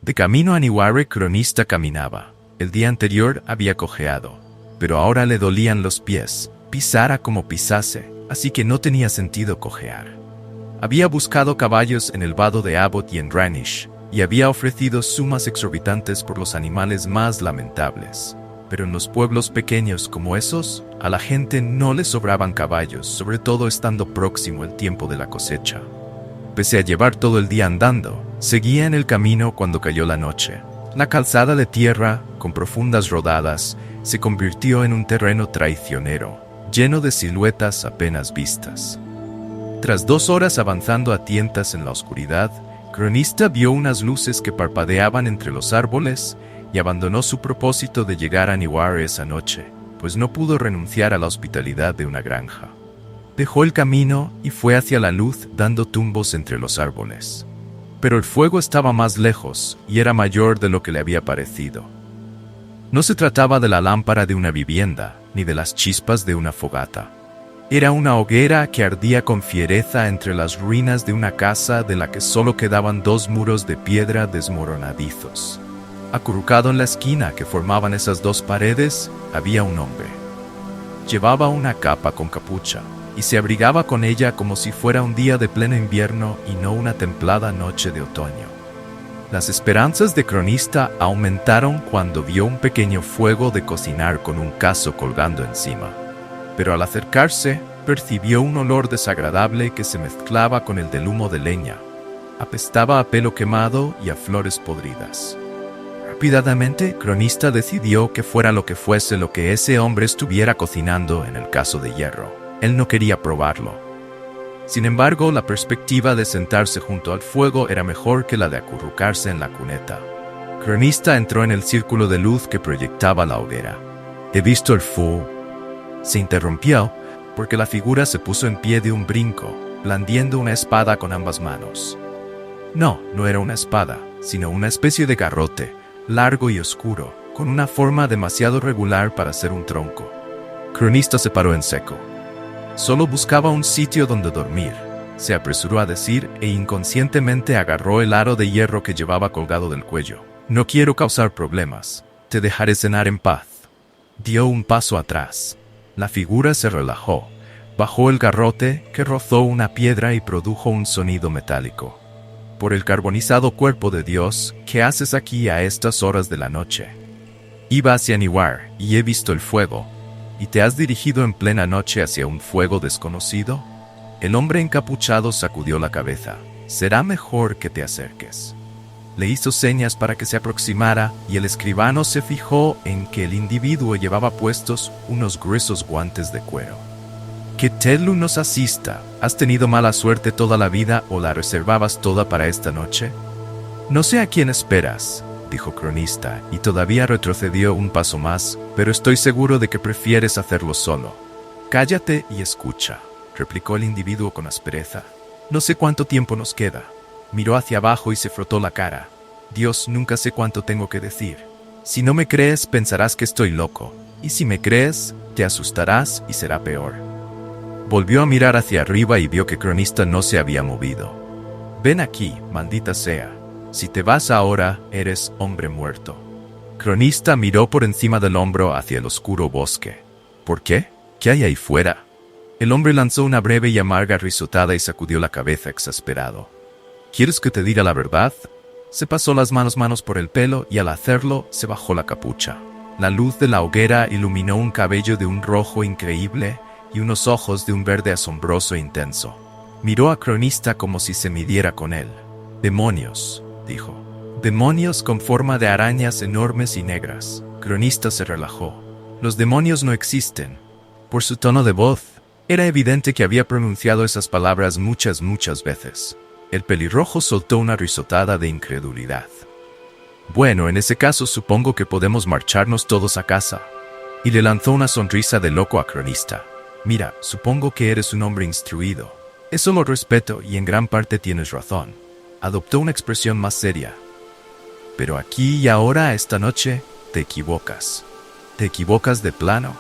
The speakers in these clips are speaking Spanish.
De camino a Niware, Cronista caminaba. El día anterior había cojeado, pero ahora le dolían los pies, pisara como pisase, así que no tenía sentido cojear. Había buscado caballos en el vado de Abbot y en Ranish, y había ofrecido sumas exorbitantes por los animales más lamentables. Pero en los pueblos pequeños como esos, a la gente no le sobraban caballos, sobre todo estando próximo el tiempo de la cosecha. Pese a llevar todo el día andando, seguía en el camino cuando cayó la noche. La calzada de tierra, con profundas rodadas, se convirtió en un terreno traicionero, lleno de siluetas apenas vistas. Tras 2 horas avanzando a tientas en la oscuridad, Cronista vio unas luces que parpadeaban entre los árboles y abandonó su propósito de llegar a Niware esa noche, pues no pudo renunciar a la hospitalidad de una granja. Dejó el camino y fue hacia la luz dando tumbos entre los árboles. Pero el fuego estaba más lejos y era mayor de lo que le había parecido. No se trataba de la lámpara de una vivienda, ni de las chispas de una fogata. Era una hoguera que ardía con fiereza entre las ruinas de una casa de la que solo quedaban 2 muros de piedra desmoronadizos. Acurrucado en la esquina que formaban esas 2 paredes, había un hombre. Llevaba una capa con capucha, y se abrigaba con ella como si fuera un día de pleno invierno y no una templada noche de otoño. Las esperanzas de Cronista aumentaron cuando vio un pequeño fuego de cocinar con un cazo colgando encima. Pero al acercarse, percibió un olor desagradable que se mezclaba con el del humo de leña. Apestaba a pelo quemado y a flores podridas. Rápidamente, Cronista decidió que fuera lo que fuese lo que ese hombre estuviera cocinando en el cazo de hierro. Él no quería probarlo. Sin embargo, la perspectiva de sentarse junto al fuego era mejor que la de acurrucarse en la cuneta. Cronista entró en el círculo de luz que proyectaba la hoguera. «He visto el fuego». Se interrumpió porque la figura se puso en pie de un brinco, blandiendo una espada con ambas manos. No era una espada, sino una especie de garrote, largo y oscuro, con una forma demasiado regular para ser un tronco. Cronista se paró en seco. Solo buscaba un sitio donde dormir, se apresuró a decir e inconscientemente agarró el aro de hierro que llevaba colgado del cuello. «No quiero causar problemas. Te dejaré cenar en paz». Dio un paso atrás. La figura se relajó, bajó el garrote que rozó una piedra y produjo un sonido metálico. «Por el carbonizado cuerpo de Dios, ¿qué haces aquí a estas horas de la noche? Iba hacia Niware y he visto el fuego. ¿Y te has dirigido en plena noche hacia un fuego desconocido?» El hombre encapuchado sacudió la cabeza. «Será mejor que te acerques». Le hizo señas para que se aproximara y el escribano se fijó en que el individuo llevaba puestos unos gruesos guantes de cuero. «Que Telu nos asista. ¿Has tenido mala suerte toda la vida o la reservabas toda para esta noche?» «No sé a quién esperas», dijo Cronista, y todavía retrocedió un paso más, «pero estoy seguro de que prefieres hacerlo solo». «Cállate y escucha», replicó el individuo con aspereza. «No sé cuánto tiempo nos queda». Miró hacia abajo y se frotó la cara. «Dios, nunca sé cuánto tengo que decir. Si no me crees, pensarás que estoy loco. Y si me crees, te asustarás y será peor». Volvió a mirar hacia arriba y vio que Cronista no se había movido. «Ven aquí, maldita sea. Si te vas ahora, eres hombre muerto». Cronista miró por encima del hombro hacia el oscuro bosque. «¿Por qué? ¿Qué hay ahí fuera?» El hombre lanzó una breve y amarga risotada y sacudió la cabeza exasperado. «¿Quieres que te diga la verdad?» Se pasó las manos por el pelo y al hacerlo se bajó la capucha. La luz de la hoguera iluminó un cabello de un rojo increíble y unos ojos de un verde asombroso e intenso. Miró a Cronista como si se midiera con él. «Demonios», dijo. «Demonios con forma de arañas enormes y negras». Cronista se relajó. «Los demonios no existen». Por su tono de voz, era evidente que había pronunciado esas palabras muchas veces. El pelirrojo soltó una risotada de incredulidad. «Bueno, en ese caso supongo que podemos marcharnos todos a casa». Y le lanzó una sonrisa de loco a Cronista. «Mira, supongo que eres un hombre instruido. Eso lo respeto y en gran parte tienes razón». Adoptó una expresión más seria. «Pero aquí y ahora, esta noche, te equivocas. Te equivocas de plano.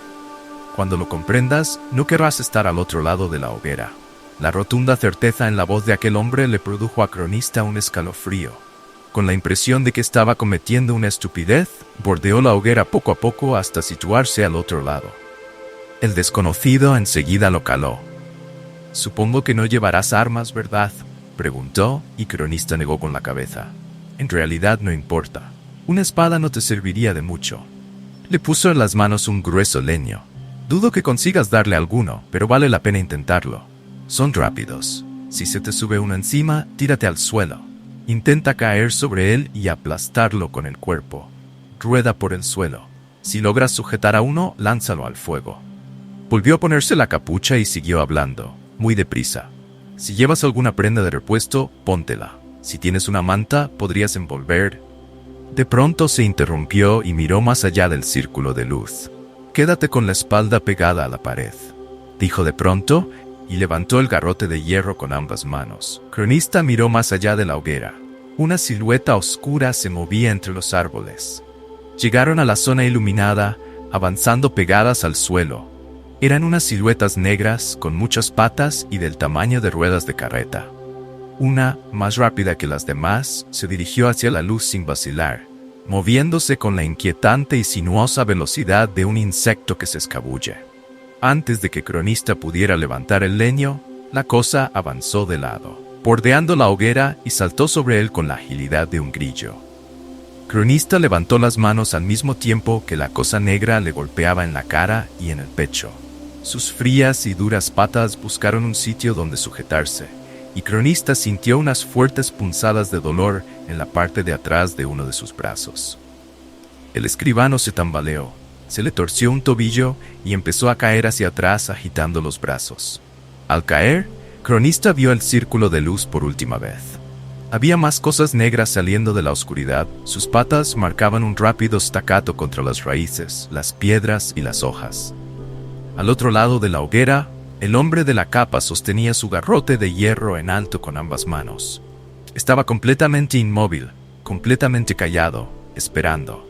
Cuando lo comprendas, no querrás estar al otro lado de la hoguera». La rotunda certeza en la voz de aquel hombre le produjo a Cronista un escalofrío. con la impresión de que estaba cometiendo una estupidez, bordeó la hoguera poco a poco hasta situarse al otro lado. El desconocido enseguida lo caló. «Supongo que no llevarás armas, ¿verdad?», preguntó, y Cronista negó con la cabeza. «En realidad no importa. Una espada no te serviría de mucho». Le puso en las manos un grueso leño. «Dudo que consigas darle alguno, pero vale la pena intentarlo. Son rápidos. Si se te sube uno encima, tírate al suelo. Intenta caer sobre él y aplastarlo con el cuerpo. Rueda por el suelo. Si logras sujetar a uno, lánzalo al fuego». Volvió a ponerse la capucha y siguió hablando, muy deprisa. «Si llevas alguna prenda de repuesto, póntela. Si tienes una manta, podrías envolver». De pronto se interrumpió y miró más allá del círculo de luz. «Quédate con la espalda pegada a la pared», dijo de pronto, y levantó el garrote de hierro con ambas manos. Cronista miró más allá de la hoguera. Una silueta oscura se movía entre los árboles. Llegaron a la zona iluminada, avanzando pegadas al suelo. Eran unas siluetas negras, con muchas patas y del tamaño de ruedas de carreta. Una, más rápida que las demás, se dirigió hacia la luz sin vacilar, moviéndose con la inquietante y sinuosa velocidad de un insecto que se escabulle. Antes de que Cronista pudiera levantar el leño, la cosa avanzó de lado, bordeando la hoguera y saltó sobre él con la agilidad de un grillo. Cronista levantó las manos al mismo tiempo que la cosa negra le golpeaba en la cara y en el pecho. Sus frías y duras patas buscaron un sitio donde sujetarse, y Cronista sintió unas fuertes punzadas de dolor en la parte de atrás de uno de sus brazos. El escribano se tambaleó, se le torció un tobillo y empezó a caer hacia atrás agitando los brazos. Al caer, Cronista vio el círculo de luz por última vez. Había más cosas negras saliendo de la oscuridad. Sus patas marcaban un rápido staccato contra las raíces, las piedras y las hojas. Al otro lado de la hoguera, el hombre de la capa sostenía su garrote de hierro en alto con ambas manos. Estaba completamente inmóvil, completamente callado, esperando.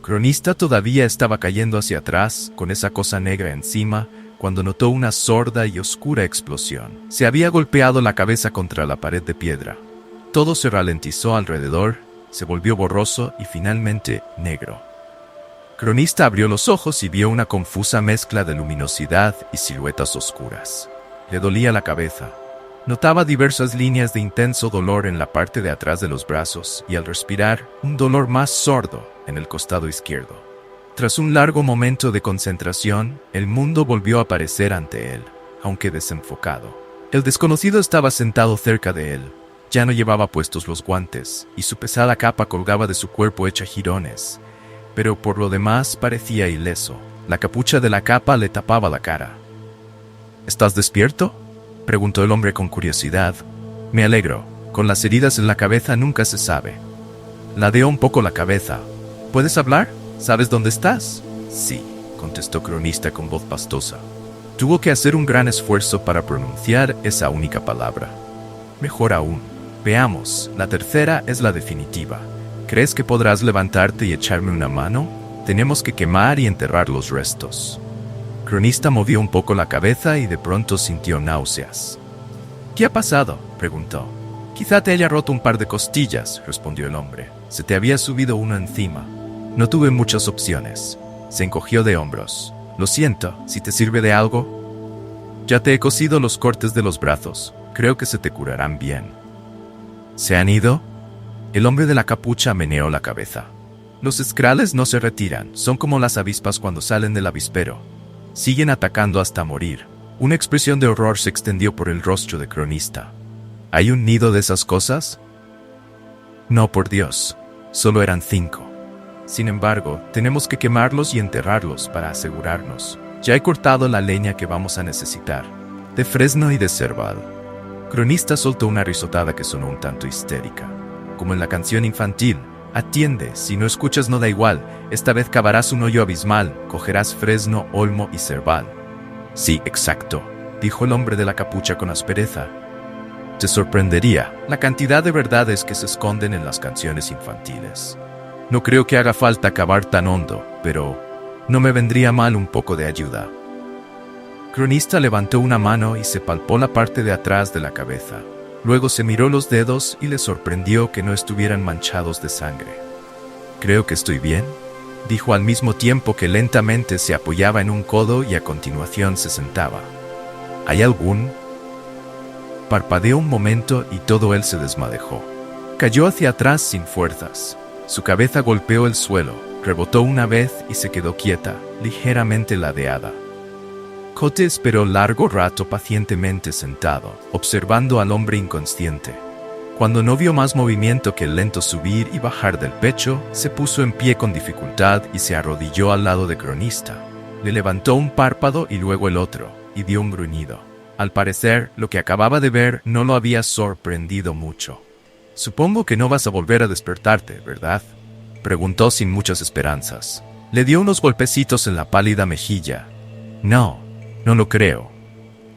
Cronista todavía estaba cayendo hacia atrás, con esa cosa negra encima, cuando notó una sorda y oscura explosión. Se había golpeado la cabeza contra la pared de piedra. Todo se ralentizó alrededor, se volvió borroso y finalmente negro. Cronista abrió los ojos y vio una confusa mezcla de luminosidad y siluetas oscuras. Le dolía la cabeza. Notaba diversas líneas de intenso dolor en la parte de atrás de los brazos y al respirar, un dolor más sordo en el costado izquierdo. Tras un largo momento de concentración, el mundo volvió a aparecer ante él, aunque desenfocado. El desconocido estaba sentado cerca de él. Ya no llevaba puestos los guantes, y su pesada capa colgaba de su cuerpo hecha jirones. Pero por lo demás parecía ileso. La capucha de la capa le tapaba la cara. «¿Estás despierto?», preguntó el hombre con curiosidad. «Me alegro. Con las heridas en la cabeza nunca se sabe». Ladeó un poco la cabeza. «¿Puedes hablar? ¿Sabes dónde estás?». «Sí», contestó Cronista con voz pastosa. Tuvo que hacer un gran esfuerzo para pronunciar esa única palabra. «Mejor aún. Veamos, la tercera es la definitiva. ¿Crees que podrás levantarte y echarme una mano? Tenemos que quemar y enterrar los restos». Cronista movió un poco la cabeza y de pronto sintió náuseas. «¿Qué ha pasado?», preguntó. «Quizá te haya roto un par de costillas», respondió el hombre. «Se te había subido uno encima». «No tuve muchas opciones». Se encogió de hombros. «Lo siento, si te sirve de algo». «Ya te he cosido los cortes de los brazos. Creo que se te curarán bien». «¿Se han ido?». El hombre de la capucha meneó la cabeza. «Los Skrulls no se retiran, son como las avispas cuando salen del avispero. Siguen atacando hasta morir». Una expresión de horror se extendió por el rostro de Cronista. «¿Hay un nido de esas cosas?». «No, por Dios. Solo eran 5. Sin embargo, tenemos que quemarlos y enterrarlos para asegurarnos. Ya he cortado la leña que vamos a necesitar, de fresno y de cerval». Cronista soltó una risotada que sonó un tanto histérica. Como en la canción infantil, «Atiende, si no escuchas no da igual, esta vez cavarás un hoyo abismal, cogerás fresno, olmo y cerval». «Sí, exacto», dijo el hombre de la capucha con aspereza. «Te sorprendería la cantidad de verdades que se esconden en las canciones infantiles. No creo que haga falta cavar tan hondo, pero no me vendría mal un poco de ayuda». Cronista levantó una mano y se palpó la parte de atrás de la cabeza. Luego se miró los dedos y le sorprendió que no estuvieran manchados de sangre. «Creo que estoy bien», dijo al mismo tiempo que lentamente se apoyaba en un codo y a continuación se sentaba. «¿Hay algún?» Parpadeó un momento y todo él se desmadejó. Cayó hacia atrás sin fuerzas. Su cabeza golpeó el suelo, rebotó una vez y se quedó quieta, ligeramente ladeada. Kote esperó largo rato pacientemente sentado, observando al hombre inconsciente. Cuando no vio más movimiento que el lento subir y bajar del pecho, se puso en pie con dificultad y se arrodilló al lado de Cronista. Le levantó un párpado y luego el otro, y dio un gruñido. Al parecer, lo que acababa de ver no lo había sorprendido mucho. «Supongo que no vas a volver a despertarte, ¿verdad?», preguntó sin muchas esperanzas. Le dio unos golpecitos en la pálida mejilla. «No, no lo creo».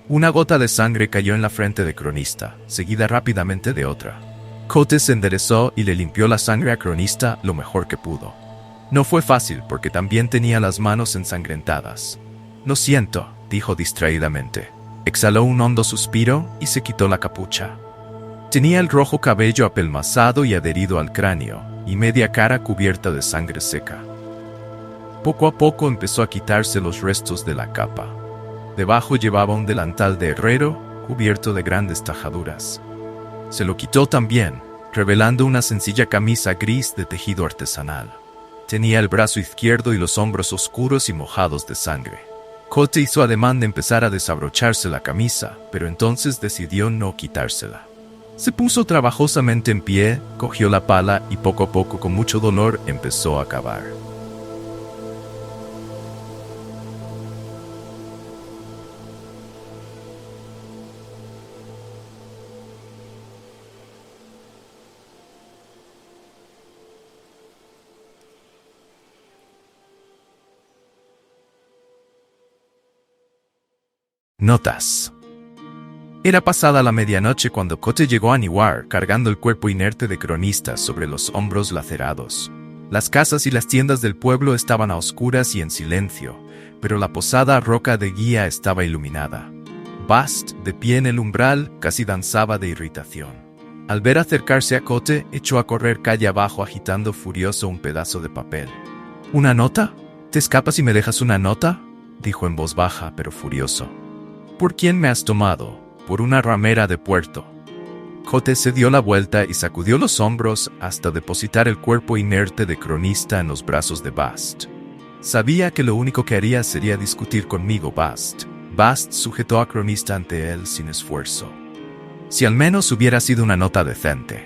Una gota de sangre cayó en la frente de Cronista, seguida rápidamente de otra. Kote se enderezó y le limpió la sangre a Cronista lo mejor que pudo. No fue fácil porque también tenía las manos ensangrentadas. «Lo siento», dijo distraídamente. Exhaló un hondo suspiro y se quitó la capucha. Tenía el rojo cabello apelmazado y adherido al cráneo, y media cara cubierta de sangre seca. Poco a poco empezó a quitarse los restos de la capa. Debajo llevaba un delantal de herrero, cubierto de grandes tajaduras. Se lo quitó también, revelando una sencilla camisa gris de tejido artesanal. Tenía el brazo izquierdo y los hombros oscuros y mojados de sangre. Kote hizo ademán de empezar a desabrocharse la camisa, pero entonces decidió no quitársela. Se puso trabajosamente en pie, cogió la pala y poco a poco, con mucho dolor, empezó a cavar. Notas. Era pasada la medianoche cuando Kote llegó a Niwar cargando el cuerpo inerte de Cronista sobre los hombros lacerados. Las casas y las tiendas del pueblo estaban a oscuras y en silencio, pero la posada Roca de Guía estaba iluminada. Bast, de pie en el umbral, casi danzaba de irritación. Al ver acercarse a Kote, echó a correr calle abajo agitando furioso un pedazo de papel. «¿Una nota? ¿Te escapas y me dejas una nota?», dijo en voz baja pero furioso. «¿Por quién me has tomado? Por una ramera de puerto». Kote se dio la vuelta y sacudió los hombros hasta depositar el cuerpo inerte de Cronista en los brazos de Bast. «Sabía que lo único que haría sería discutir conmigo, Bast». Bast sujetó a Cronista ante él sin esfuerzo. «Si al menos hubiera sido una nota decente.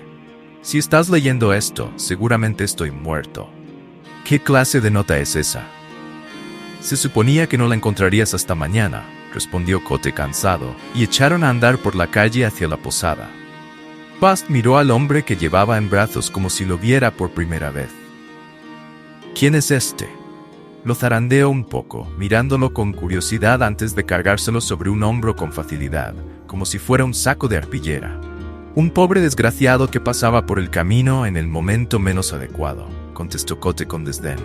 Si estás leyendo esto, seguramente estoy muerto». «¿Qué clase de nota es esa?». «Se suponía que no la encontrarías hasta mañana», respondió Kote cansado, y echaron a andar por la calle hacia la posada. Bast miró al hombre que llevaba en brazos como si lo viera por primera vez. «¿Quién es este?». Lo zarandeó un poco, mirándolo con curiosidad antes de cargárselo sobre un hombro con facilidad, como si fuera un saco de arpillera. «Un pobre desgraciado que pasaba por el camino en el momento menos adecuado», contestó Kote con desdén.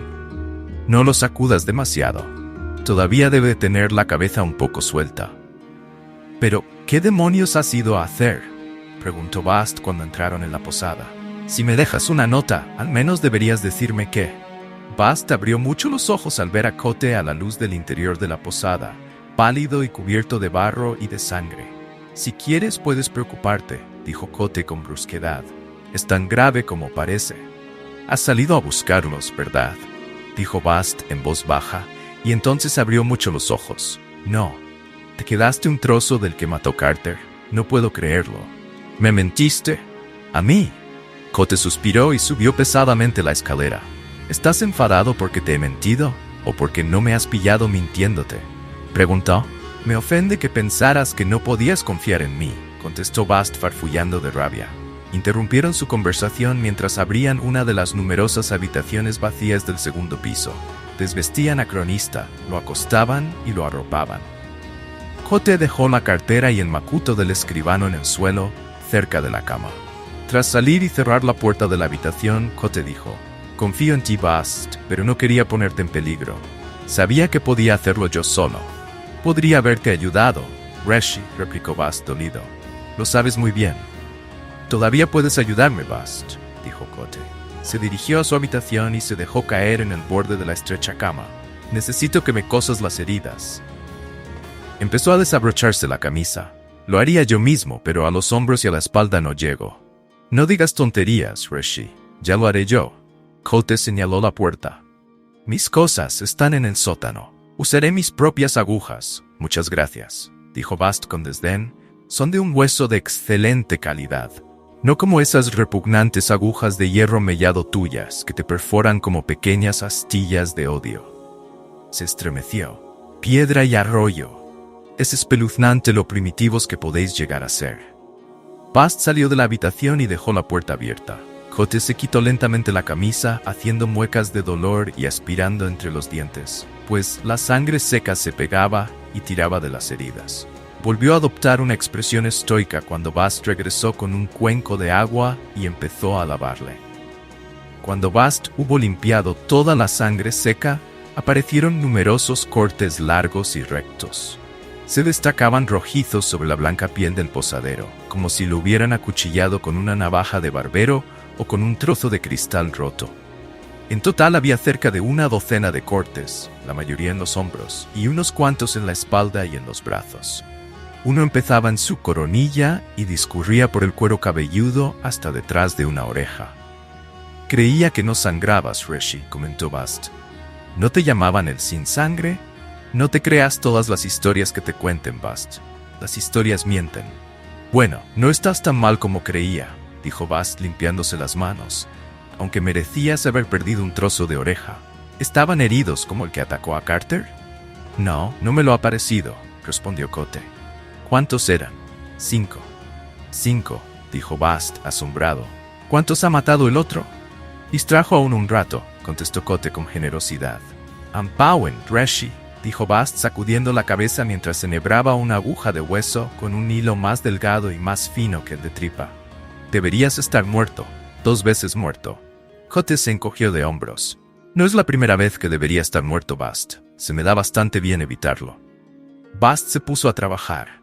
«No lo sacudas demasiado. Todavía debe tener la cabeza un poco suelta». «¿Pero qué demonios has ido a hacer?», preguntó Bast cuando entraron en la posada. «Si me dejas una nota, al menos deberías decirme qué». Bast abrió mucho los ojos al ver a Kote a la luz del interior de la posada, pálido y cubierto de barro y de sangre. «Si quieres puedes preocuparte», dijo Kote con brusquedad. «Es tan grave como parece». «Has salido a buscarlos, ¿verdad?», dijo Bast en voz baja, y entonces abrió mucho los ojos. «No. ¿Te quedaste un trozo del que mató Carter? No puedo creerlo». «¿Me mentiste?». «¿A mí?». Kote suspiró y subió pesadamente la escalera. «¿Estás enfadado porque te he mentido? ¿O porque no me has pillado mintiéndote?», preguntó. «Me ofende que pensaras que no podías confiar en mí», contestó Bast farfullando de rabia. Interrumpieron su conversación mientras abrían una de las numerosas habitaciones vacías del segundo piso. Desvestían a Cronista, lo acostaban y lo arropaban. Kote dejó la cartera y el macuto del escribano en el suelo, cerca de la cama. Tras salir y cerrar la puerta de la habitación, Kote dijo: «Confío en ti, Bast, pero no quería ponerte en peligro. Sabía que podía hacerlo yo solo». «Podría haberte ayudado», Reshi, replicó Bast dolido. «Lo sabes muy bien». Todavía puedes ayudarme, Bast, dijo Cote. Se dirigió a su habitación y se dejó caer en el borde de la estrecha cama. Necesito que me cosas las heridas. Empezó a desabrocharse la camisa. Lo haría yo mismo, pero a los hombros y a la espalda no llego. No digas tonterías, Reshi. Ya lo haré yo. Cote señaló la puerta. Mis cosas están en el sótano. Usaré mis propias agujas. Muchas gracias, dijo Bast con desdén. Son de un hueso de excelente calidad. No como esas repugnantes agujas de hierro mellado tuyas que te perforan como pequeñas astillas de odio. Se estremeció. Piedra y arroyo. Es espeluznante lo primitivos que podéis llegar a ser. Bast salió de la habitación y dejó la puerta abierta. Cote se quitó lentamente la camisa, haciendo muecas de dolor y aspirando entre los dientes, pues la sangre seca se pegaba y tiraba de las heridas. Volvió a adoptar una expresión estoica cuando Bast regresó con un cuenco de agua y empezó a lavarle. Cuando Bast hubo limpiado toda la sangre seca, aparecieron numerosos cortes largos y rectos. Se destacaban rojizos sobre la blanca piel del posadero, como si lo hubieran acuchillado con una navaja de barbero o con un trozo de cristal roto. En total había cerca de una docena de cortes, la mayoría en los hombros, y unos cuantos en la espalda y en los brazos. Uno empezaba en su coronilla y discurría por el cuero cabelludo hasta detrás de una oreja. Creía que no sangrabas, Reshi, comentó Bast. ¿No te llamaban el sin sangre? No te creas todas las historias que te cuenten, Bast. Las historias mienten. Bueno, no estás tan mal como creía, dijo Bast limpiándose las manos, aunque merecías haber perdido un trozo de oreja. ¿Estaban heridos como el que atacó a Carter? No, no me lo ha parecido, respondió Cote. ¿Cuántos eran? 5. 5, dijo Bast, asombrado. ¿Cuántos ha matado el otro? Distrajo aún un rato, contestó Cote con generosidad. Ampawen, Reshi, dijo Bast sacudiendo la cabeza mientras enhebraba una aguja de hueso con un hilo más delgado y más fino que el de tripa. Deberías estar muerto, 2 veces muerto. Cote se encogió de hombros. No es la primera vez que debería estar muerto, Bast. Se me da bastante bien evitarlo. Bast se puso a trabajar.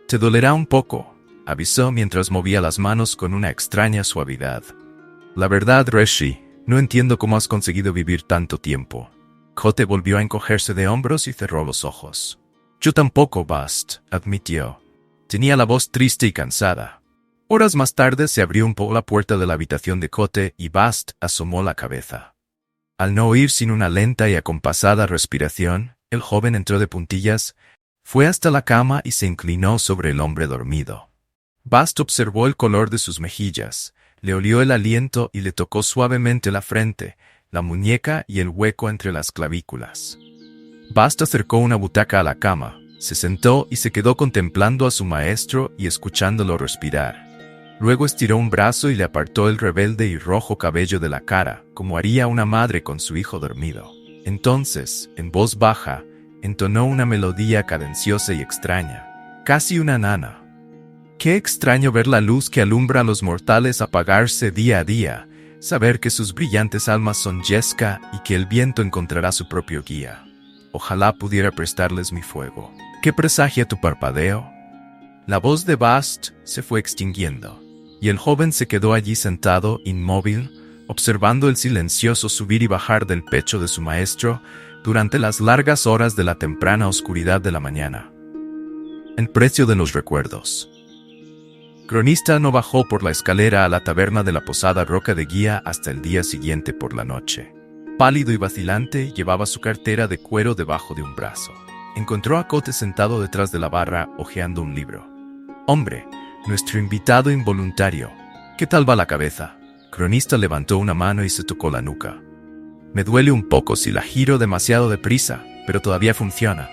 Te dolerá un poco, avisó mientras movía las manos con una extraña suavidad. La verdad, Reshi, no entiendo cómo has conseguido vivir tanto tiempo. Cote volvió a encogerse de hombros y cerró los ojos. Yo tampoco, Bast, admitió. Tenía la voz triste y cansada. Horas más tarde se abrió un poco la puerta de la habitación de Cote y Bast asomó la cabeza. Al no oír sin una lenta y acompasada respiración, el joven entró de puntillas, fue hasta la cama y se inclinó sobre el hombre dormido. Bast observó el color de sus mejillas, le olió el aliento y le tocó suavemente la frente, la muñeca y el hueco entre las clavículas. Bast acercó una butaca a la cama, se sentó y se quedó contemplando a su maestro y escuchándolo respirar. Luego estiró un brazo y le apartó el rebelde y rojo cabello de la cara, como haría una madre con su hijo dormido. Entonces, en voz baja, entonó una melodía cadenciosa y extraña, casi una nana. Qué extraño ver la luz que alumbra a los mortales apagarse día a día, saber que sus brillantes almas son yesca y que el viento encontrará su propio guía. Ojalá pudiera prestarles mi fuego. ¿Qué presagia tu parpadeo? La voz de Bast se fue extinguiendo, y el joven se quedó allí sentado, inmóvil, observando el silencioso subir y bajar del pecho de su maestro durante las largas horas de la temprana oscuridad de la mañana. El precio de los recuerdos. Cronista no bajó por la escalera a la taberna de la posada Roca de Guía hasta el día siguiente por la noche. Pálido y vacilante, llevaba su cartera de cuero debajo de un brazo. Encontró a Cote sentado detrás de la barra, hojeando un libro. «Hombre, nuestro invitado involuntario. ¿Qué tal va la cabeza?» Cronista levantó una mano y se tocó la nuca. «Me duele un poco si la giro demasiado deprisa, pero todavía funciona».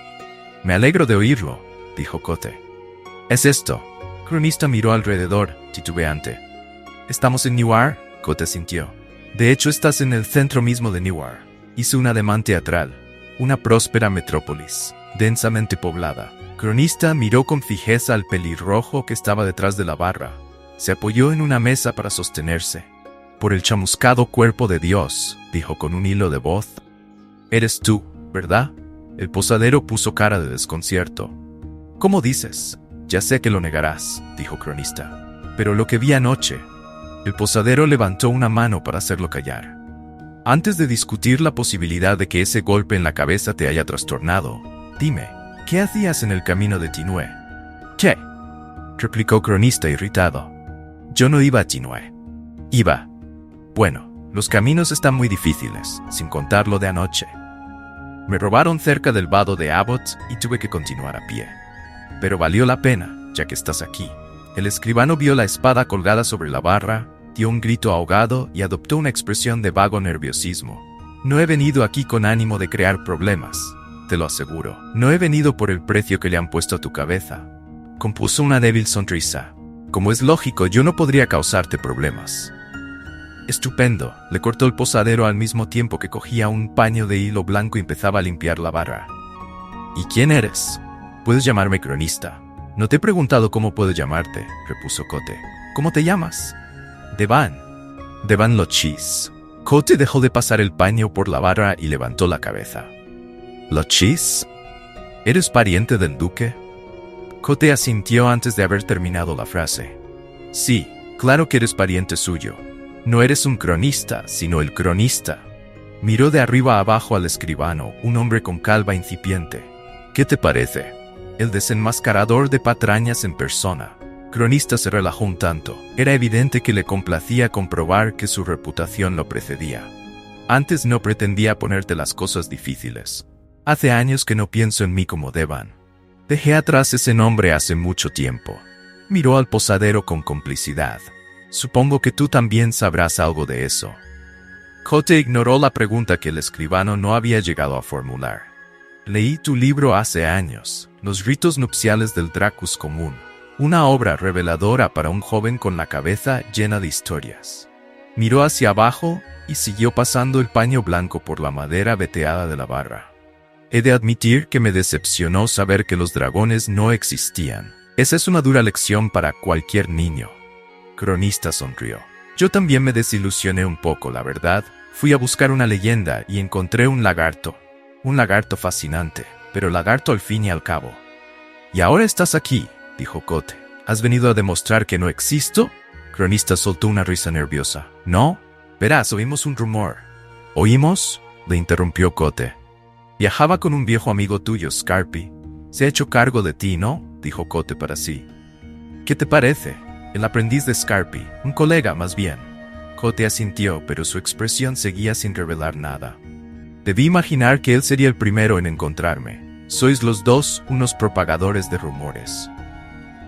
«Me alegro de oírlo», dijo Cote. «Es esto». Cronista miró alrededor, titubeante. «¿Estamos en Newark?» Cote sintió. «De hecho, estás en el centro mismo de Newark». Hizo un ademán teatral. Una próspera metrópolis, densamente poblada. Cronista miró con fijeza al pelirrojo que estaba detrás de la barra. Se apoyó en una mesa para sostenerse. «Por el chamuscado cuerpo de Dios», dijo con un hilo de voz. «Eres tú, ¿verdad?» El posadero puso cara de desconcierto. «¿Cómo dices?» «Ya sé que lo negarás», dijo Cronista. Pero lo que vi anoche. El posadero levantó una mano para hacerlo callar. Antes de discutir la posibilidad de que ese golpe en la cabeza te haya trastornado, dime, ¿qué hacías en el camino de Tinue? ¿Qué? Replicó Cronista irritado. Yo no iba a Tinue. Iba. Bueno, los caminos están muy difíciles, sin contar lo de anoche. Me robaron cerca del vado de Abbott y tuve que continuar a pie. Pero valió la pena, ya que estás aquí. El escribano vio la espada colgada sobre la barra, dio un grito ahogado y adoptó una expresión de vago nerviosismo. No he venido aquí con ánimo de crear problemas, te lo aseguro. No he venido por el precio que le han puesto a tu cabeza. Compuso una débil sonrisa. Como es lógico, yo no podría causarte problemas. Estupendo, le cortó el posadero al mismo tiempo que cogía un paño de hilo blanco y empezaba a limpiar la barra. ¿Y quién eres? Puedes llamarme Cronista. No te he preguntado cómo puedo llamarte, repuso Cote. ¿Cómo te llamas? Devan. Devan Lochis. Cote dejó de pasar el paño por la barra y levantó la cabeza. ¿Lochis? ¿Eres pariente del duque? Cote asintió antes de haber terminado la frase. Sí, claro que eres pariente suyo. No eres un cronista, sino el cronista. Miró de arriba a abajo al escribano, un hombre con calva incipiente. ¿Qué te parece? El desenmascarador de patrañas en persona. Cronista se relajó un tanto. Era evidente que le complacía comprobar que su reputación lo precedía. Antes no pretendía ponerte las cosas difíciles. Hace años que no pienso en mí como Devan. Dejé atrás ese nombre hace mucho tiempo. Miró al posadero con complicidad. Supongo que tú también sabrás algo de eso. Cote ignoró la pregunta que el escribano no había llegado a formular. Leí tu libro hace años, Los ritos nupciales del Dracus común. Una obra reveladora para un joven con la cabeza llena de historias. Miró hacia abajo y siguió pasando el paño blanco por la madera veteada de la barra. He de admitir que me decepcionó saber que los dragones no existían. Esa es una dura lección para cualquier niño. Cronista sonrió. Yo también me desilusioné un poco, la verdad. Fui a buscar una leyenda y encontré un lagarto. Un lagarto fascinante, pero lagarto al fin y al cabo. Y ahora estás aquí, dijo Cote. ¿Has venido a demostrar que no existo? Cronista soltó una risa nerviosa. No, verás, oímos un rumor. ¿Oímos? Le interrumpió Cote. Viajaba con un viejo amigo tuyo, Scarpi. Se ha hecho cargo de ti, ¿no? Dijo Cote para sí. ¿Qué te parece? El aprendiz de Scarpi, un colega más bien. Cote asintió, pero su expresión seguía sin revelar nada. Debí imaginar que él sería el primero en encontrarme. Sois los dos unos propagadores de rumores.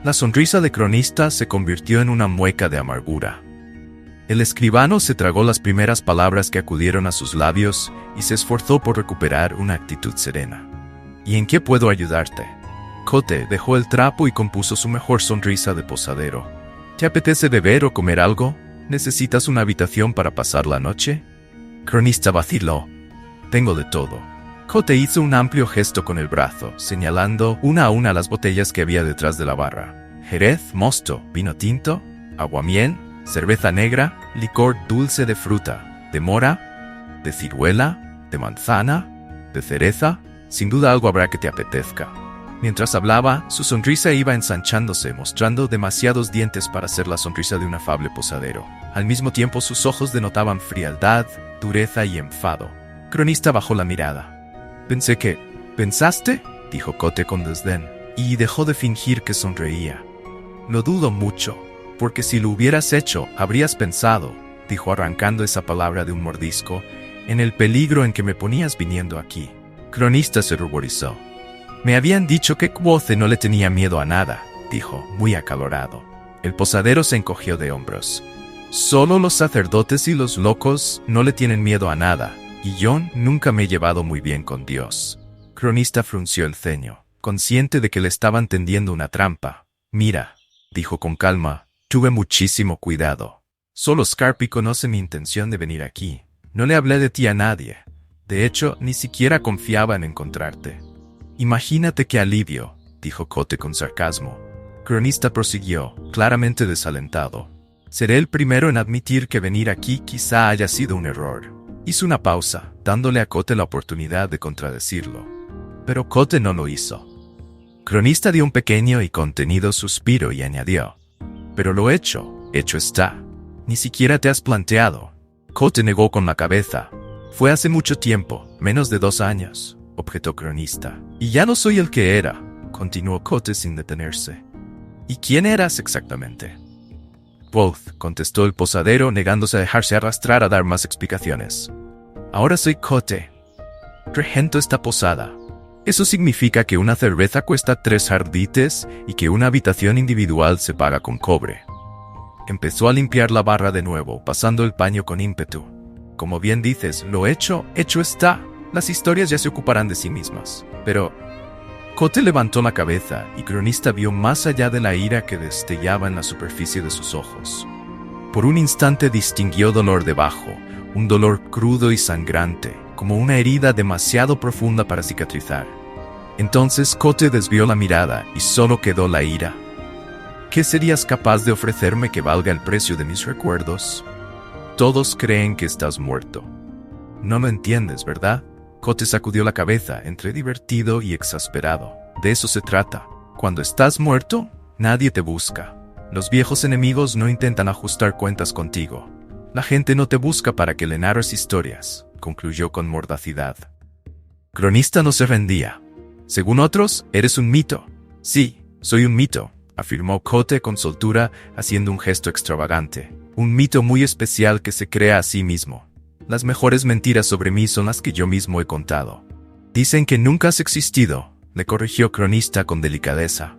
La sonrisa de Cronista se convirtió en una mueca de amargura. El escribano se tragó las primeras palabras que acudieron a sus labios y se esforzó por recuperar una actitud serena. ¿Y en qué puedo ayudarte? Cote dejó el trapo y compuso su mejor sonrisa de posadero. ¿Te apetece beber o comer algo? ¿Necesitas una habitación para pasar la noche? Cronista vaciló. Tengo de todo. Cote hizo un amplio gesto con el brazo, señalando una a una las botellas que había detrás de la barra. Jerez, mosto, vino tinto, aguamiel, cerveza negra, licor dulce de fruta, de mora, de ciruela, de manzana, de cereza. Sin duda algo habrá que te apetezca. Mientras hablaba, su sonrisa iba ensanchándose, mostrando demasiados dientes para ser la sonrisa de un afable posadero. Al mismo tiempo, sus ojos denotaban frialdad, dureza y enfado. Cronista bajó la mirada. ¿Pensaste? Dijo Cote con desdén, y dejó de fingir que sonreía. Lo dudo mucho, porque si lo hubieras hecho, habrías pensado, dijo arrancando esa palabra de un mordisco, en el peligro en que me ponías viniendo aquí. Cronista se ruborizó. Me habían dicho que Quoth no le tenía miedo a nada, dijo, muy acalorado. El posadero se encogió de hombros. Solo los sacerdotes y los locos no le tienen miedo a nada. Y yo nunca me he llevado muy bien con Dios. Cronista frunció el ceño, consciente de que le estaban tendiendo una trampa. Mira, dijo con calma, tuve muchísimo cuidado. Solo Scarpi conoce mi intención de venir aquí. No le hablé de ti a nadie. De hecho, ni siquiera confiaba en encontrarte. Imagínate qué alivio, dijo Cote con sarcasmo. Cronista prosiguió, claramente desalentado. Seré el primero en admitir que venir aquí quizá haya sido un error. Hizo una pausa, dándole a Cote la oportunidad de contradecirlo. Pero Cote no lo hizo. Cronista dio un pequeño y contenido suspiro y añadió. Pero lo hecho está. Ni siquiera te has planteado. Kote negó con la cabeza. Fue hace mucho tiempo, menos de 2 años, objetó Cronista. Y ya no soy el que era, continuó Kote sin detenerse. ¿Y quién eras exactamente? Both, contestó el posadero, negándose a dejarse arrastrar a dar más explicaciones. Ahora soy Kote. Regento esta posada. Eso significa que una cerveza cuesta 3 jardites y que una habitación individual se paga con cobre. Empezó a limpiar la barra de nuevo, pasando el paño con ímpetu. Como bien dices, lo hecho está. Las historias ya se ocuparán de sí mismas. Pero Kote levantó la cabeza y Cronista vio más allá de la ira que destellaba en la superficie de sus ojos. Por un instante distinguió dolor debajo, un dolor crudo y sangrante, como una herida demasiado profunda para cicatrizar. Entonces Kote desvió la mirada y solo quedó la ira. ¿Qué serías capaz de ofrecerme que valga el precio de mis recuerdos? Todos creen que estás muerto. No lo entiendes, ¿verdad? Kote sacudió la cabeza, entre divertido y exasperado. De eso se trata. Cuando estás muerto, nadie te busca. Los viejos enemigos no intentan ajustar cuentas contigo. La gente no te busca para que le narres historias, concluyó con mordacidad. Cronista no se rendía. Según otros, eres un mito. Sí, soy un mito, afirmó Kote con soltura, haciendo un gesto extravagante. Un mito muy especial que se crea a sí mismo. Las mejores mentiras sobre mí son las que yo mismo he contado. Dicen que nunca has existido, le corrigió Cronista con delicadeza.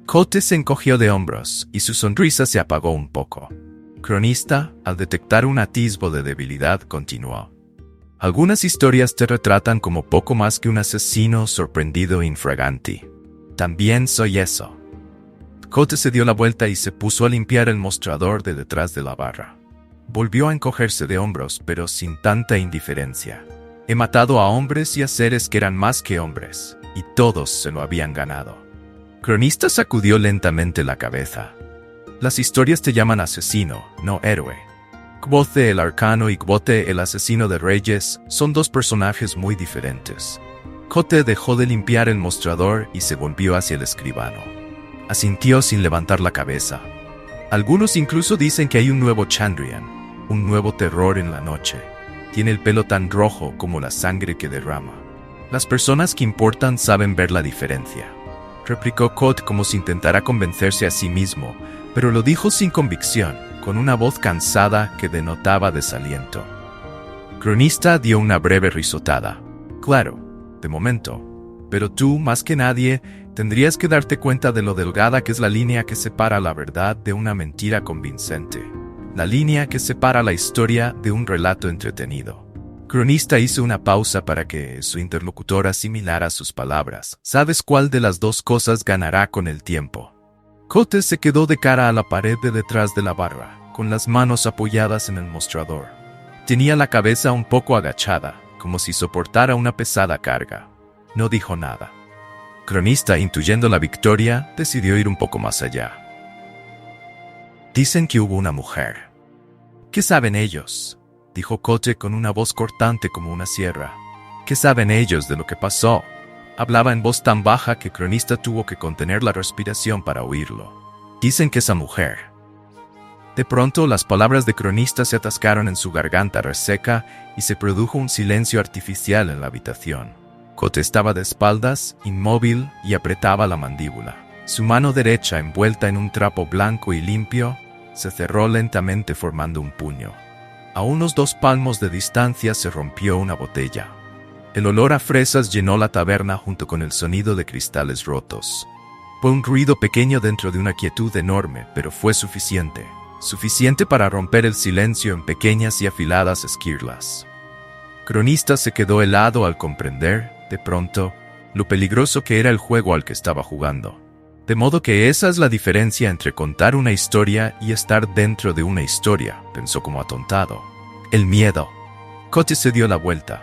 Kote se encogió de hombros y su sonrisa se apagó un poco. Cronista, al detectar un atisbo de debilidad, continuó. Algunas historias te retratan como poco más que un asesino sorprendido infraganti. También soy eso. Kote se dio la vuelta y se puso a limpiar el mostrador de detrás de la barra. Volvió a encogerse de hombros, pero sin tanta indiferencia. He matado a hombres y a seres que eran más que hombres, y todos se lo habían ganado. Cronista sacudió lentamente la cabeza. Las historias te llaman asesino, no héroe. Kvothe el arcano y Kvothe el asesino de reyes son 2 personajes muy diferentes. Kote dejó de limpiar el mostrador y se volvió hacia el escribano. Asintió sin levantar la cabeza. Algunos incluso dicen que hay un nuevo Chandrian, un nuevo terror en la noche. Tiene el pelo tan rojo como la sangre que derrama. Las personas que importan saben ver la diferencia, replicó Kote como si intentara convencerse a sí mismo, pero lo dijo sin convicción, con una voz cansada que denotaba desaliento. Cronista dio una breve risotada. Claro, de momento. Pero tú, más que nadie, tendrías que darte cuenta de lo delgada que es la línea que separa la verdad de una mentira convincente. La línea que separa la historia de un relato entretenido. Cronista hizo una pausa para que su interlocutor asimilara sus palabras. ¿Sabes cuál de las 2 cosas ganará con el tiempo? Kote se quedó de cara a la pared de detrás de la barra, con las manos apoyadas en el mostrador. Tenía la cabeza un poco agachada, como si soportara una pesada carga. No dijo nada. Cronista, intuyendo la victoria, decidió ir un poco más allá. Dicen que hubo una mujer. ¿Qué saben ellos?, dijo Kote con una voz cortante como una sierra. ¿Qué saben ellos de lo que pasó? Hablaba en voz tan baja que Cronista tuvo que contener la respiración para oírlo. Dicen que esa mujer. De pronto las palabras de Cronista se atascaron en su garganta reseca y se produjo un silencio artificial en la habitación. Kote estaba de espaldas, inmóvil, y apretaba la mandíbula. Su mano derecha, envuelta en un trapo blanco y limpio, se cerró lentamente formando un puño. A unos 2 palmos de distancia se rompió una botella. El olor a fresas llenó la taberna junto con el sonido de cristales rotos. Fue un ruido pequeño dentro de una quietud enorme, pero fue suficiente. Suficiente para romper el silencio en pequeñas y afiladas esquirlas. Cronista se quedó helado al comprender, de pronto, lo peligroso que era el juego al que estaba jugando. De modo que esa es la diferencia entre contar una historia y estar dentro de una historia, pensó como atontado. El miedo. Kote se dio la vuelta.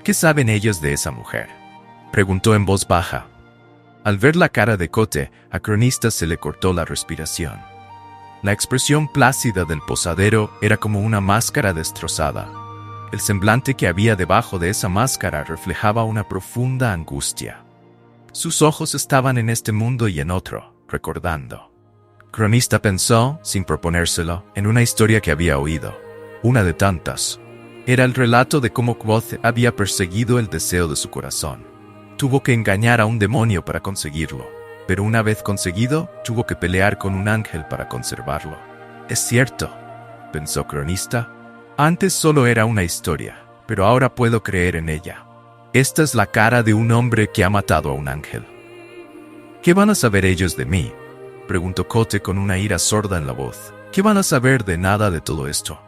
¿Qué saben ellos de esa mujer?, preguntó en voz baja. Al ver la cara de Kote, a Cronista se le cortó la respiración. La expresión plácida del posadero era como una máscara destrozada. El semblante que había debajo de esa máscara reflejaba una profunda angustia. Sus ojos estaban en este mundo y en otro, recordando. Cronista pensó, sin proponérselo, en una historia que había oído. Una de tantas. Era el relato de cómo Kvothe había perseguido el deseo de su corazón. Tuvo que engañar a un demonio para conseguirlo, pero una vez conseguido, tuvo que pelear con un ángel para conservarlo. Es cierto, pensó Cronista. Antes solo era una historia, pero ahora puedo creer en ella. Esta es la cara de un hombre que ha matado a un ángel. ¿Qué van a saber ellos de mí?, preguntó Kvothe con una ira sorda en la voz. ¿Qué van a saber de nada de todo esto?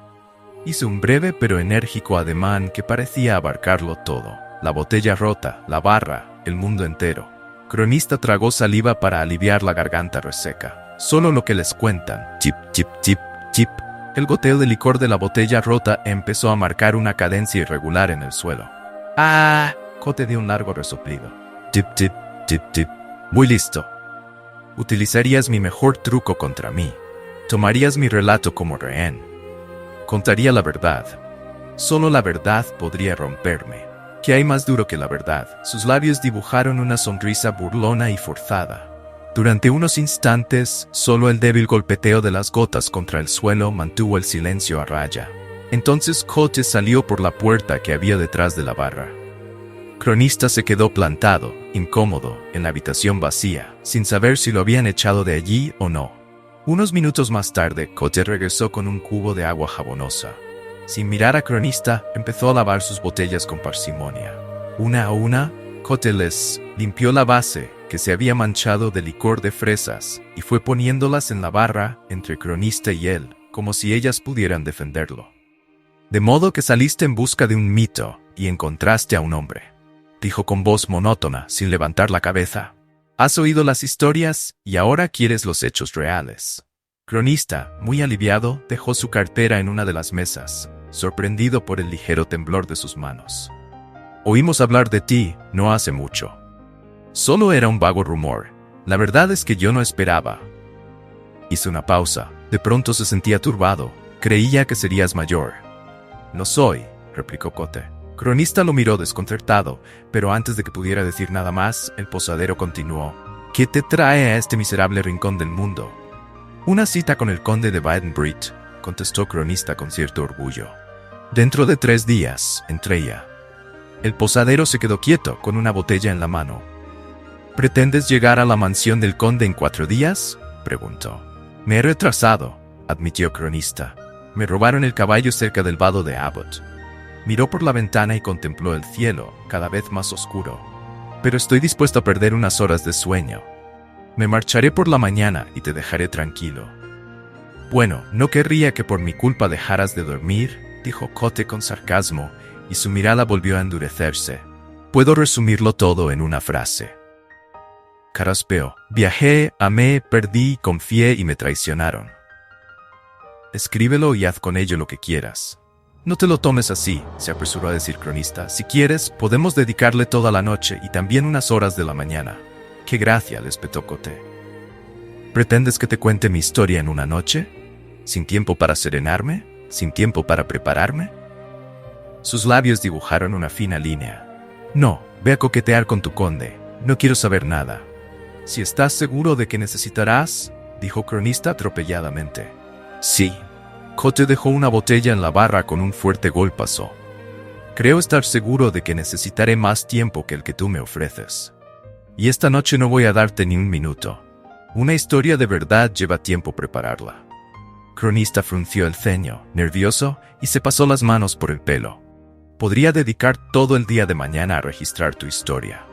Hizo un breve pero enérgico ademán que parecía abarcarlo todo. La botella rota, la barra, el mundo entero. Cronista tragó saliva para aliviar la garganta reseca. Solo lo que les cuentan. Chip, chip, chip, chip. El goteo de licor de la botella rota empezó a marcar una cadencia irregular en el suelo. ¡Ah! Kvothe dio un largo resoplido. Tip, tip, tip, tip. Muy listo. Utilizarías mi mejor truco contra mí. Tomarías mi relato como rehén. Contaría la verdad. Solo la verdad podría romperme. ¿Qué hay más duro que la verdad? Sus labios dibujaron una sonrisa burlona y forzada. Durante unos instantes, solo el débil golpeteo de las gotas contra el suelo mantuvo el silencio a raya. Entonces Kvothe salió por la puerta que había detrás de la barra. Cronista se quedó plantado, incómodo, en la habitación vacía, sin saber si lo habían echado de allí o no. Unos minutos más tarde, Kvothe regresó con un cubo de agua jabonosa. Sin mirar a Cronista, empezó a lavar sus botellas con parsimonia. Una a una, Kvothe les limpió la base, que se había manchado de licor de fresas, y fue poniéndolas en la barra entre Cronista y él, como si ellas pudieran defenderlo. De modo que saliste en busca de un mito, y encontraste a un hombre, dijo con voz monótona, sin levantar la cabeza. Has oído las historias, y ahora quieres los hechos reales. Cronista, muy aliviado, dejó su cartera en una de las mesas, sorprendido por el ligero temblor de sus manos. Oímos hablar de ti, no hace mucho. Solo era un vago rumor. La verdad es que yo no esperaba. Hizo una pausa. De pronto se sentía turbado. Creía que serías mayor. No soy, replicó Kvothe. Cronista lo miró desconcertado, pero antes de que pudiera decir nada más, el posadero continuó. ¿Qué te trae a este miserable rincón del mundo? Una cita con el conde de Wadenbridge, contestó Cronista con cierto orgullo. Dentro de 3 días, Entreia. El posadero se quedó quieto, con una botella en la mano. ¿Pretendes llegar a la mansión del conde en 4 días? Preguntó. Me he retrasado, admitió Cronista. Me robaron el caballo cerca del vado de Abbot. Miró por la ventana y contempló el cielo, cada vez más oscuro. Pero estoy dispuesto a perder unas horas de sueño. Me marcharé por la mañana y te dejaré tranquilo. Bueno, no querría que por mi culpa dejaras de dormir, dijo Kvothe con sarcasmo, y su mirada volvió a endurecerse. Puedo resumirlo todo en una frase. Carraspeó. Viajé, amé, perdí, confié y me traicionaron. Escríbelo y haz con ello lo que quieras. No te lo tomes así, se apresuró a decir Cronista. Si quieres, podemos dedicarle toda la noche y también unas horas de la mañana. ¡Qué gracia!, le espetó Kvothe. ¿Pretendes que te cuente mi historia en una noche? ¿Sin tiempo para serenarme? ¿Sin tiempo para prepararme? Sus labios dibujaron una fina línea. No, ve a coquetear con tu conde. No quiero saber nada. Si estás seguro de que necesitarás, dijo Cronista atropelladamente. Sí. Kvothe dejó una botella en la barra con un fuerte golpazo. Creo estar seguro de que necesitaré más tiempo que el que tú me ofreces. Y esta noche no voy a darte ni un minuto. Una historia de verdad lleva tiempo prepararla. Cronista frunció el ceño, nervioso, y se pasó las manos por el pelo. Podría dedicar todo el día de mañana a registrar tu historia.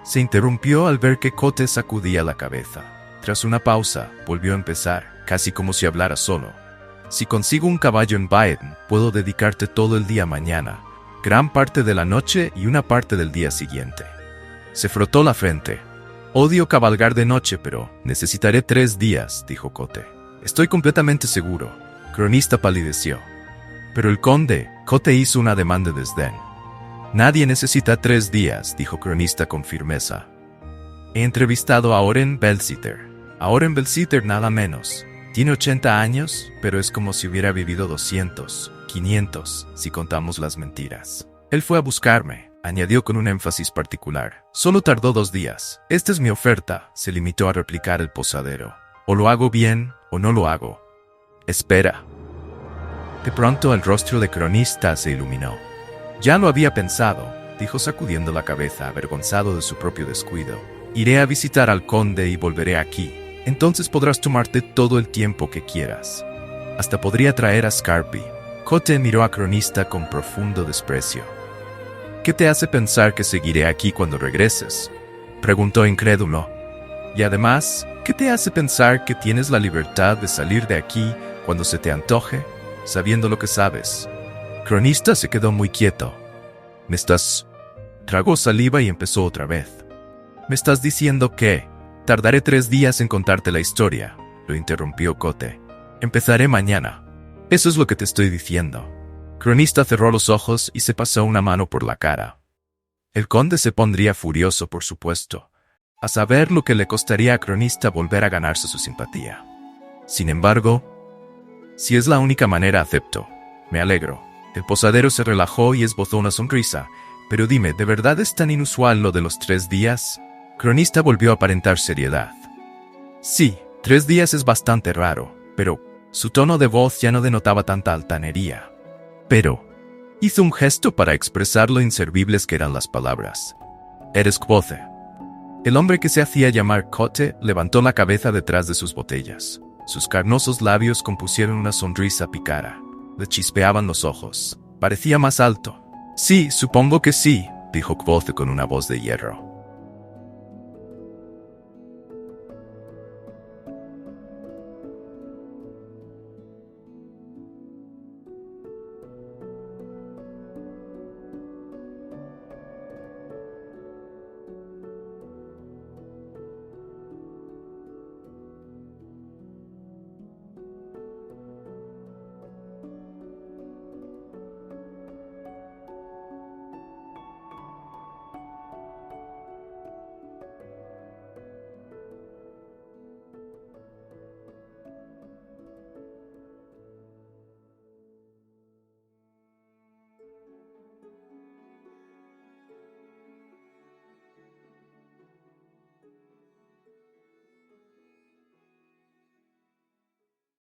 Se interrumpió al ver que Kvothe sacudía la cabeza. Tras una pausa, volvió a empezar, casi como si hablara solo. Si consigo un caballo en Baden, puedo dedicarte todo el día mañana, gran parte de la noche y una parte del día siguiente. Se frotó la frente. Odio cabalgar de noche, pero necesitaré 3 días, dijo Kvothe. Estoy completamente seguro. Cronista palideció. Pero el conde, Kvothe hizo un ademán de desdén. Nadie necesita 3 días, dijo Cronista con firmeza. He entrevistado a Oren Belsitter. A Oren Belsitter nada menos. Tiene 80 años, pero es como si hubiera vivido 200, 500, si contamos las mentiras. Él fue a buscarme, añadió con un énfasis particular. Solo tardó 2 días. Esta es mi oferta, se limitó a replicar el posadero. O lo hago bien, o no lo hago. Espera. De pronto el rostro de Cronista se iluminó. Ya lo había pensado, dijo sacudiendo la cabeza, avergonzado de su propio descuido. Iré a visitar al conde y volveré aquí. Entonces podrás tomarte todo el tiempo que quieras. Hasta podría traer a Scarpi. Cote miró a Cronista con profundo desprecio. ¿Qué te hace pensar que seguiré aquí cuando regreses?, preguntó incrédulo. Y además, ¿qué te hace pensar que tienes la libertad de salir de aquí cuando se te antoje, sabiendo lo que sabes? Cronista se quedó muy quieto. ¿Me estás...? Tragó saliva y empezó otra vez. ¿Me estás diciendo que tardaré 3 días en contarte la historia?, lo interrumpió Cote. Empezaré mañana. Eso es lo que te estoy diciendo. Cronista cerró los ojos y se pasó una mano por la cara. El conde se pondría furioso, por supuesto, a saber lo que le costaría a Cronista volver a ganarse su simpatía. Sin embargo, si es la única manera, acepto. Me alegro. El posadero se relajó y esbozó una sonrisa. Pero dime, ¿de verdad es tan inusual lo de los 3 días? Cronista volvió a aparentar seriedad. Sí, 3 días es bastante raro, pero su tono de voz ya no denotaba tanta altanería. Pero hizo un gesto para expresar lo inservibles que eran las palabras. Eres Quoth. El hombre que se hacía llamar Cote levantó la cabeza detrás de sus botellas. Sus carnosos labios compusieron una sonrisa pícara. Le chispeaban los ojos. Parecía más alto. Sí, supongo que sí, dijo Quoth con una voz de hierro.